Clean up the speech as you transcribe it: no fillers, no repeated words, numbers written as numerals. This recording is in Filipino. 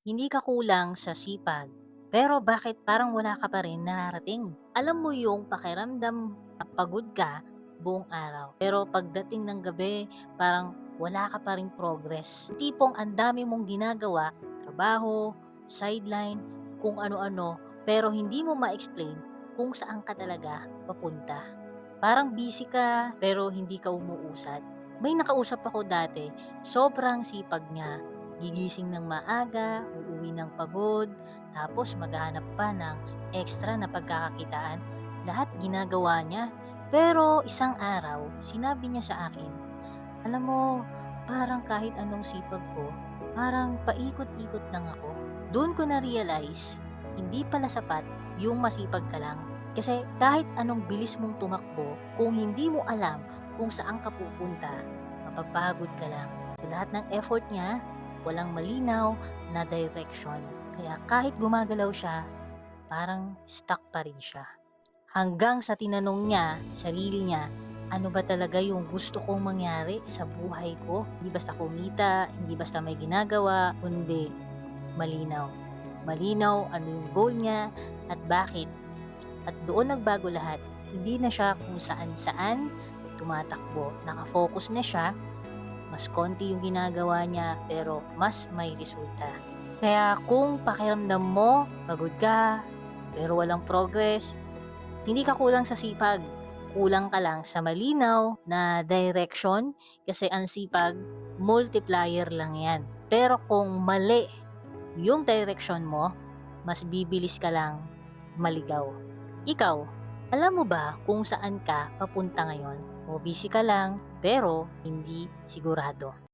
Hindi ka kulang sa sipag, pero bakit parang wala ka pa rin nararating? Alam mo yung pakiramdam na pagod ka buong araw, pero pagdating ng gabi, parang wala ka pa ring progress. Tipong ang dami mong ginagawa, trabaho, sideline, kung ano-ano, pero hindi mo ma-explain kung saan ka talaga papunta. Parang busy ka, pero hindi ka umuusad. May nakausap ako dati, sobrang sipag niya. Gigising ng maaga, uuwi ng pagod, tapos maghahanap pa ng extra na pagkakakitaan. Lahat ginagawa niya. Pero isang araw, sinabi niya sa akin, alam mo, parang kahit anong sipag ko, parang paikot-ikot lang ako. Doon ko na-realize, hindi pala sapat yung masipag ka lang. Kasi kahit anong bilis mong tumakbo, kung hindi mo alam kung saan ka pupunta, mapapagod ka lang. So lahat ng effort niya, walang malinaw na direction. Kaya kahit gumagalaw siya, parang stuck pa rin siya. Hanggang sa tinanong niya sarili niya, ano ba talaga yung gusto kong mangyari sa buhay ko? Hindi basta kumita, hindi basta may ginagawa, kundi malinaw. Malinaw ano yung goal niya at bakit. At doon nagbago lahat. Hindi na siya kung saan-saan tumatakbo. Nakafocus na siya, mas konti yung ginagawa niya pero mas may resulta. Kaya kung pakiramdam mo, pagod ka, pero walang progress, hindi ka kulang sa sipag, kulang ka lang sa malinaw na direction kasi ang sipag, multiplier lang yan. Pero kung mali yung direction mo, mas bibilis ka lang maligaw. Ikaw, alam mo ba kung saan ka papunta ngayon? O busy ka lang pero hindi sigurado?